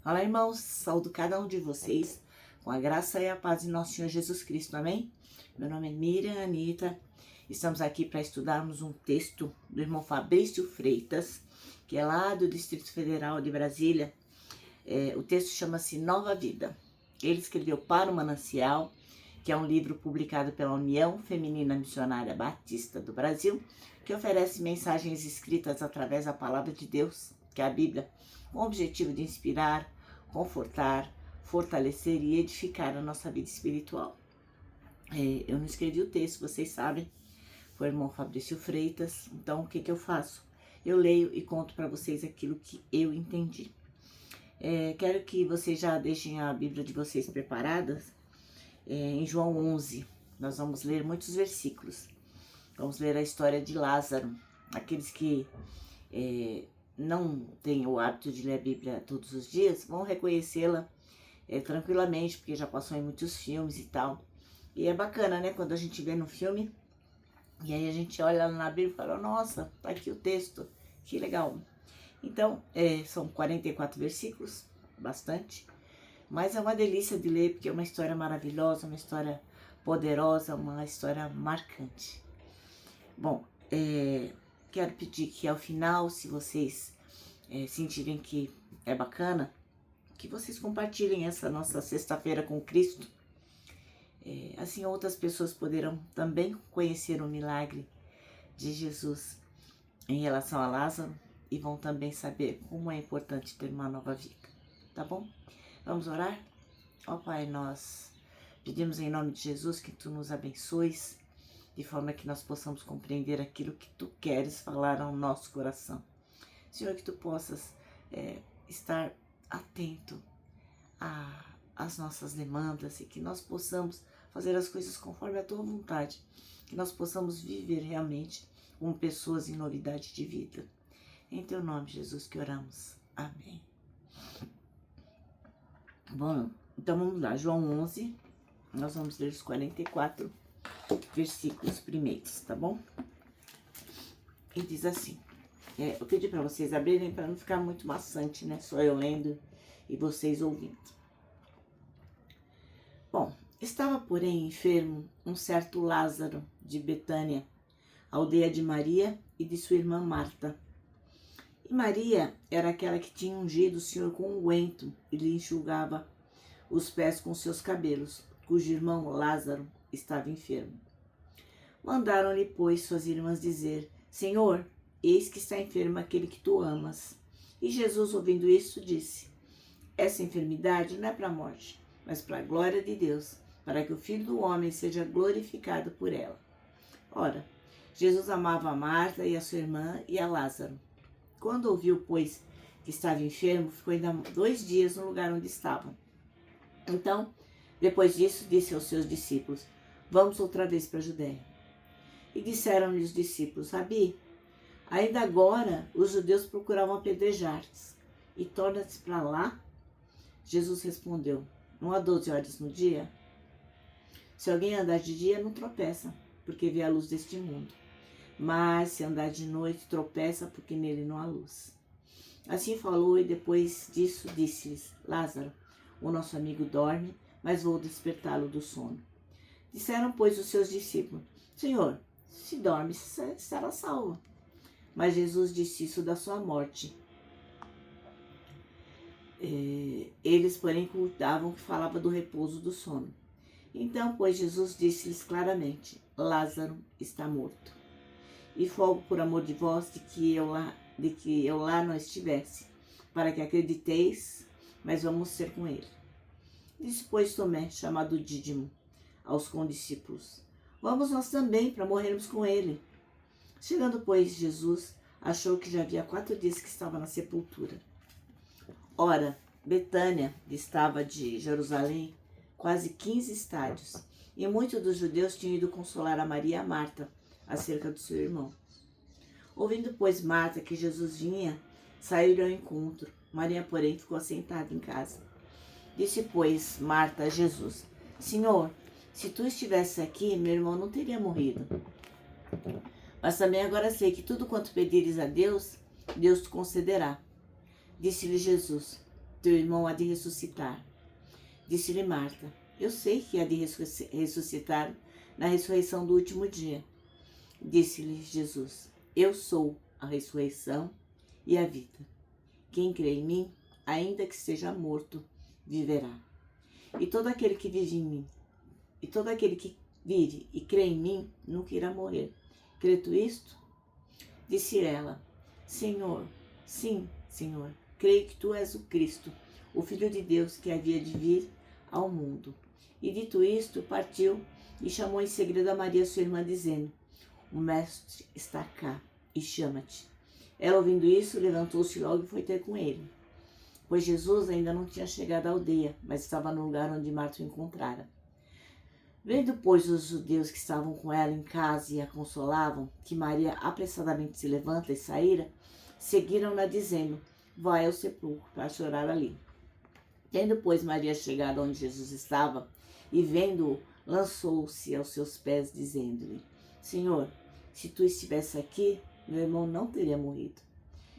Olá, irmãos, saúdo cada um de vocês com a graça e a paz de nosso Senhor Jesus Cristo, amém? Meu nome é Miriam Anita, estamos aqui para estudarmos um texto do irmão Fabrício Freitas, que é lá do Distrito Federal de Brasília. O texto chama-se Nova Vida. Ele escreveu Para o Manancial, que é um livro publicado pela União Feminina Missionária Batista do Brasil, que oferece mensagens escritas através da Palavra de Deus, que é a Bíblia, com o objetivo de inspirar, confortar, fortalecer e edificar a nossa vida espiritual. Eu não escrevi o texto, vocês sabem, foi o irmão Fabrício Freitas. Então, o que eu faço? Eu leio e conto para vocês aquilo que eu entendi. Quero que vocês já deixem a Bíblia de vocês preparadas. Em João 11, nós vamos ler muitos versículos. Vamos ler a história de Lázaro. Aqueles que não têm o hábito de ler a Bíblia todos os dias vão reconhecê-la tranquilamente, porque já passou em muitos filmes e tal. E é bacana, né? Quando a gente vê no filme, e aí a gente olha na Bíblia e fala, nossa, tá aqui o texto, que legal. Então, são 44 versículos, bastante. Mas é uma delícia de ler, porque é uma história maravilhosa, uma história poderosa, uma história marcante. Bom, quero pedir que ao final, se vocês sentirem que é bacana, que vocês compartilhem essa nossa sexta-feira com Cristo. Assim outras pessoas poderão também conhecer o milagre de Jesus em relação a Lázaro e vão também saber como é importante ter uma nova vida, tá bom? Vamos orar? Ó Pai, nós pedimos em nome de Jesus que Tu nos abençoes, de forma que nós possamos compreender aquilo que Tu queres falar ao nosso coração. Senhor, que Tu possas estar atento às nossas demandas e que nós possamos fazer as coisas conforme a Tua vontade, que nós possamos viver realmente como pessoas em novidade de vida. Em Teu nome, Jesus, que oramos. Amém. Bom, então vamos lá, João 11, nós vamos ler os 44 versículos primeiros, tá bom? E diz assim, eu pedi para vocês abrirem para não ficar muito maçante, né? Só eu lendo e vocês ouvindo. Bom, estava porém enfermo um certo Lázaro de Betânia, aldeia de Maria e de sua irmã Marta. E Maria era aquela que tinha ungido o Senhor com unguento e lhe enxugava os pés com seus cabelos, cujo irmão Lázaro estava enfermo. Mandaram-lhe, pois, suas irmãs dizer, Senhor, eis que está enfermo aquele que tu amas. E Jesus, ouvindo isso, disse, essa enfermidade não é para a morte, mas para a glória de Deus, para que o Filho do Homem seja glorificado por ela. Ora, Jesus amava a Marta e a sua irmã e a Lázaro. Quando ouviu, pois, que estava enfermo, ficou ainda 2 dias no lugar onde estavam. Então, depois disso, disse aos seus discípulos, vamos outra vez para a Judéia. E disseram-lhe os discípulos, Rabi, ainda agora os judeus procuravam apedrejar-te, e torna-te para lá? Jesus respondeu, não há 12 horas no dia? Se alguém andar de dia, não tropeça, porque vê a luz deste mundo. Mas se andar de noite, tropeça, porque nele não há luz. Assim falou e depois disso disse-lhes, Lázaro, o nosso amigo dorme, mas vou despertá-lo do sono. Disseram, pois, os seus discípulos, Senhor, se dorme, será salvo. Mas Jesus disse isso da sua morte. Eles, porém, cuidavam que falava do repouso do sono. Então, pois, Jesus disse-lhes claramente, Lázaro está morto. E folgo por amor de vós de que eu lá não estivesse, para que acrediteis, mas vamos ser com ele. Disse, pois, Tomé, chamado Dídimo, aos condiscípulos, vamos nós também, para morrermos com ele. Chegando, pois, Jesus, achou que já havia 4 dias que estava na sepultura. Ora, Betânia estava de Jerusalém quase 15 estádios, e muitos dos judeus tinham ido consolar a Maria e a Marta, acerca do seu irmão. Ouvindo, pois, Marta que Jesus vinha, saiu-lhe ao encontro. Maria, porém, ficou assentada em casa. Disse, pois, Marta a Jesus, Senhor, se tu estivesses aqui, meu irmão não teria morrido. Mas também agora sei que tudo quanto pedires a Deus, Deus te concederá. Disse-lhe Jesus, teu irmão há de ressuscitar. Disse-lhe Marta: eu sei que há de ressuscitar na ressurreição do último dia. Disse-lhe Jesus: eu sou a ressurreição e a vida. Quem crê em mim, ainda que seja morto, viverá. E todo aquele que vive em mim, e todo aquele que vive e crê em mim, nunca irá morrer. Crê tu isto? Disse ela: Senhor, sim, Senhor, creio que tu és o Cristo, o Filho de Deus que havia de vir ao mundo. E dito isto, partiu e chamou em segredo a Maria, sua irmã, dizendo: o mestre está cá e chama-te. Ela, ouvindo isso, levantou-se logo e foi ter com ele. Pois Jesus ainda não tinha chegado à aldeia, mas estava no lugar onde Marta o encontrara. Vendo, pois, os judeus que estavam com ela em casa e a consolavam, que Maria apressadamente se levanta e saíra, seguiram-na dizendo: vai ao sepulcro para chorar ali. Tendo, pois, Maria chegado onde Jesus estava, e vendo-o, lançou-se aos seus pés, dizendo-lhe: Senhor, se tu estivesse aqui, meu irmão não teria morrido.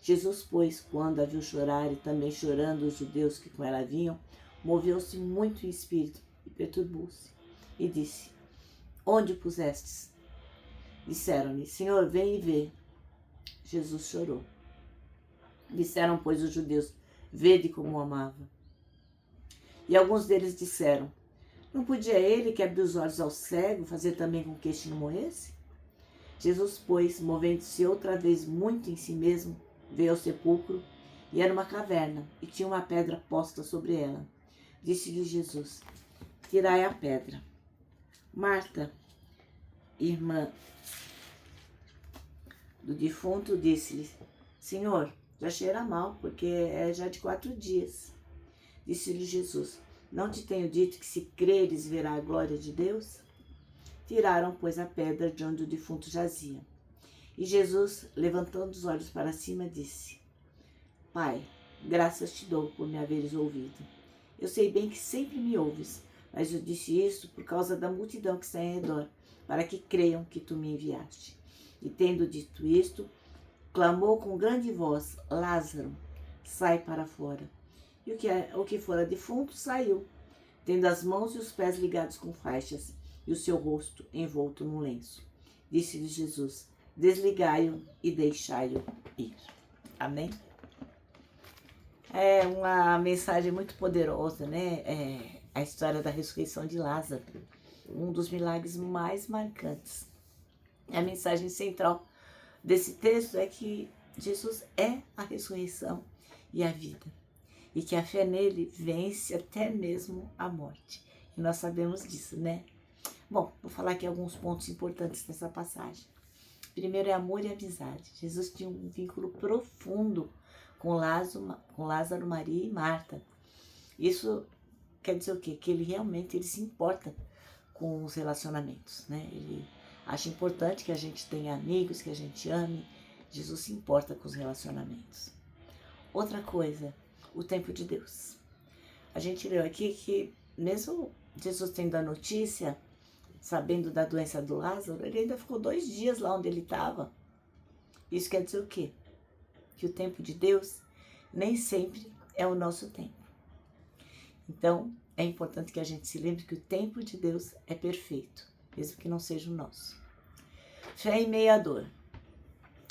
Jesus, pois, quando a viu chorar e também chorando os judeus que com ela vinham, moveu-se muito em espírito e perturbou-se. E disse: onde o pusestes? Disseram-lhe: Senhor, vem e vê. Jesus chorou. Disseram, pois, os judeus: vede como o amava. E alguns deles disseram: não podia ele, que abriu os olhos ao cego, fazer também com que este não morresse? Jesus, pois, movendo-se outra vez muito em si mesmo, veio ao sepulcro, e era uma caverna, e tinha uma pedra posta sobre ela. Disse-lhe Jesus: tirai a pedra. Marta, irmã do defunto, disse-lhe: Senhor, já cheira mal, porque é já de 4 dias. Disse-lhe Jesus: não te tenho dito que se creres verá a glória de Deus? Tiraram, pois, a pedra de onde o defunto jazia. E Jesus, levantando os olhos para cima, disse: Pai, graças te dou por me haveres ouvido. Eu sei bem que sempre me ouves, mas eu disse isso por causa da multidão que está em redor, para que creiam que tu me enviaste. E tendo dito isto, clamou com grande voz: Lázaro, sai para fora. E o que fora defunto saiu, tendo as mãos e os pés ligados com faixas, e o seu rosto envolto num lenço. Disse-lhe Jesus: desligai-o e deixai-o ir. Amém? É uma mensagem muito poderosa, né? A história da ressurreição de Lázaro, um dos milagres mais marcantes. A mensagem central desse texto é que Jesus é a ressurreição e a vida, e que a fé nele vence até mesmo a morte. E nós sabemos disso, né? Bom, vou falar aqui alguns pontos importantes dessa passagem. Primeiro é amor e amizade. Jesus tinha um vínculo profundo com Lázaro, Maria e Marta. Isso quer dizer o quê? Que ele realmente se importa com os relacionamentos, né? Ele acha importante que a gente tenha amigos, que a gente ame. Jesus se importa com os relacionamentos. Outra coisa, o tempo de Deus. A gente leu aqui que mesmo Jesus tendo a notícia, sabendo da doença do Lázaro, ele ainda ficou 2 dias lá onde ele estava. Isso quer dizer o quê? Que o tempo de Deus nem sempre é o nosso tempo. Então, é importante que a gente se lembre que o tempo de Deus é perfeito, mesmo que não seja o nosso. Fé em meio à dor.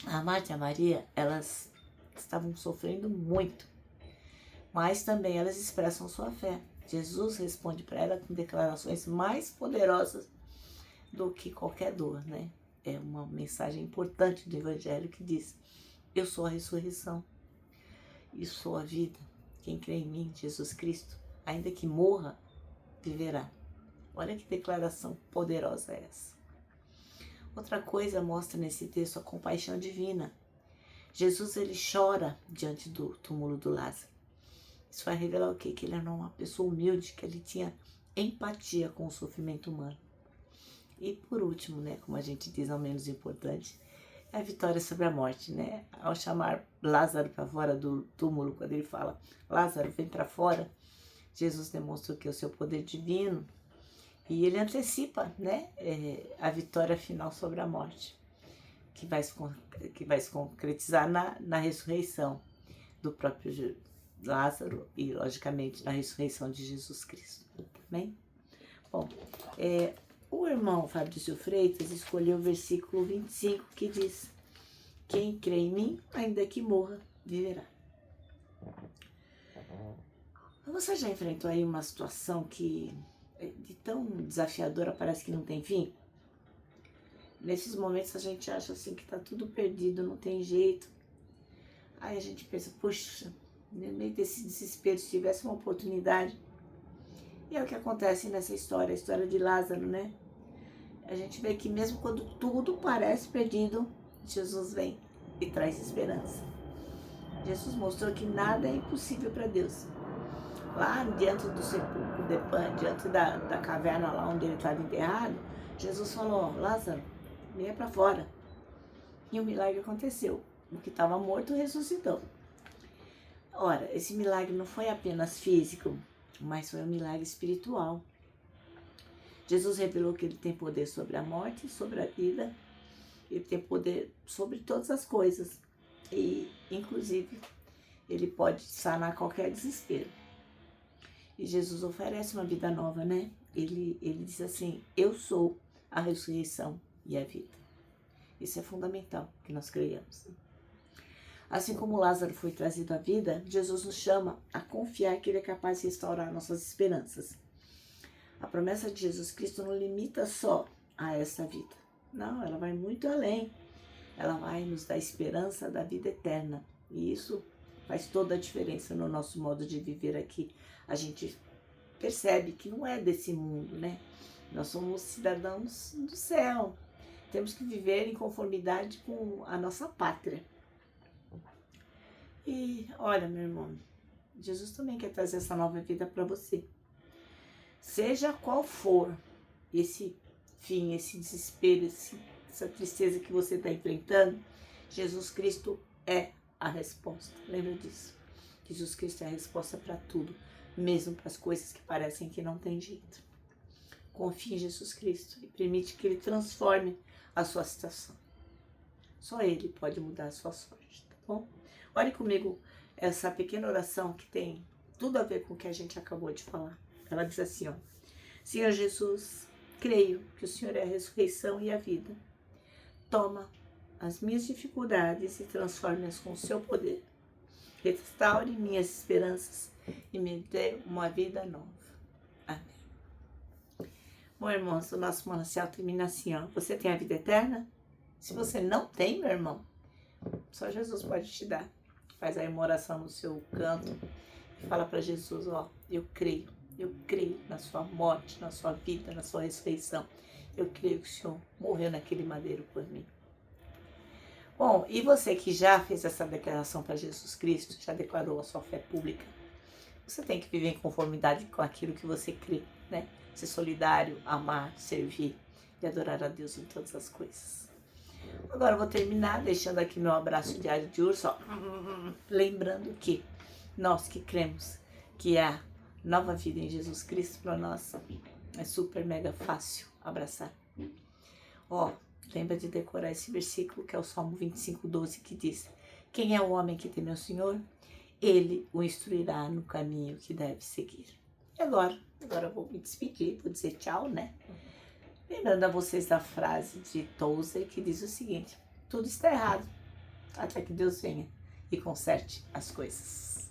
A Marta e a Maria, elas estavam sofrendo muito, mas também elas expressam sua fé. Jesus responde para ela com declarações mais poderosas do que qualquer dor, né? É uma mensagem importante do Evangelho que diz: eu sou a ressurreição e sou a vida. Quem crê em mim, Jesus Cristo, ainda que morra, viverá. Olha que declaração poderosa é essa. Outra coisa mostra nesse texto a compaixão divina. Jesus, ele chora diante do túmulo do Lázaro. Isso vai revelar o quê? Que ele era uma pessoa humilde, que ele tinha empatia com o sofrimento humano. E por último, né, como a gente diz, ao menos importante, é a vitória sobre a morte, né? Ao chamar Lázaro para fora do túmulo, quando ele fala: Lázaro, vem para fora, Jesus demonstra que o seu poder divino, e ele antecipa, né, a vitória final sobre a morte, que vai se concretizar na ressurreição do próprio Lázaro e, logicamente, na ressurreição de Jesus Cristo. Amém? Bom, o irmão Fabrício Freitas escolheu o versículo 25, que diz: quem crê em mim, ainda que morra, viverá. Você já enfrentou aí uma situação que de tão desafiadora parece que não tem fim? Nesses momentos a gente acha assim que tá tudo perdido, não tem jeito. Aí a gente pensa, puxa, no meio desse desespero, se tivesse uma oportunidade. E é o que acontece nessa história, a história de Lázaro, né? A gente vê que mesmo quando tudo parece perdido, Jesus vem e traz esperança. Jesus mostrou que nada é impossível para Deus. Lá diante do sepulcro, diante da caverna lá onde ele estava enterrado, Jesus falou, Lázaro, venha para fora. E o milagre aconteceu. O que estava morto ressuscitou. Ora, esse milagre não foi apenas físico, mas foi um milagre espiritual. Jesus revelou que ele tem poder sobre a morte, sobre a vida, ele tem poder sobre todas as coisas. E, inclusive, ele pode sanar qualquer desespero. E Jesus oferece uma vida nova, né? Ele diz assim, eu sou a ressurreição e a vida. Isso é fundamental que nós creiamos. Assim como Lázaro foi trazido à vida, Jesus nos chama a confiar que ele é capaz de restaurar nossas esperanças. A promessa de Jesus Cristo não limita só a essa vida. Não, ela vai muito além. Ela vai nos dar esperança da vida eterna. E isso faz toda a diferença no nosso modo de viver aqui. A gente percebe que não é desse mundo, né? Nós somos cidadãos do céu. Temos que viver em conformidade com a nossa pátria. E olha, meu irmão, Jesus também quer trazer essa nova vida para você. Seja qual for esse fim, esse desespero, essa tristeza que você está enfrentando, Jesus Cristo é a resposta. Lembra disso? Jesus Cristo é a resposta para tudo, mesmo para as coisas que parecem que não tem jeito. Confie em Jesus Cristo e permite que Ele transforme a sua situação. Só Ele pode mudar a sua sorte, tá bom? Ore comigo essa pequena oração que tem tudo a ver com o que a gente acabou de falar. Ela diz assim, ó: Senhor Jesus, creio que o Senhor é a ressurreição e a vida. Toma as minhas dificuldades e transforme-as com o seu poder. Restaure minhas esperanças e me dê uma vida nova. Amém. Bom, irmãos, o nosso manancial termina assim, ó. Você tem a vida eterna? Se você não tem, meu irmão, só Jesus pode te dar. Faz aí uma oração no seu canto e fala para Jesus, ó, eu creio na sua morte, na sua vida, na sua ressurreição. Eu creio que o Senhor morreu naquele madeiro por mim. Bom, e você que já fez essa declaração para Jesus Cristo, já declarou a sua fé pública, você tem que viver em conformidade com aquilo que você crê, né? Ser solidário, amar, servir e adorar a Deus em todas as coisas. Agora eu vou terminar deixando aqui meu abraço diário de urso, ó, lembrando que nós que cremos que a nova vida em Jesus Cristo para nós é super mega fácil abraçar. Ó, lembra de decorar esse versículo que é o Salmo 25:12, que diz: quem é o homem que teme ao Senhor? Ele o instruirá no caminho que deve seguir. E agora eu vou me despedir, vou dizer tchau, né? Lembrando a vocês da frase de Tozer que diz o seguinte: tudo está errado até que Deus venha e conserte as coisas.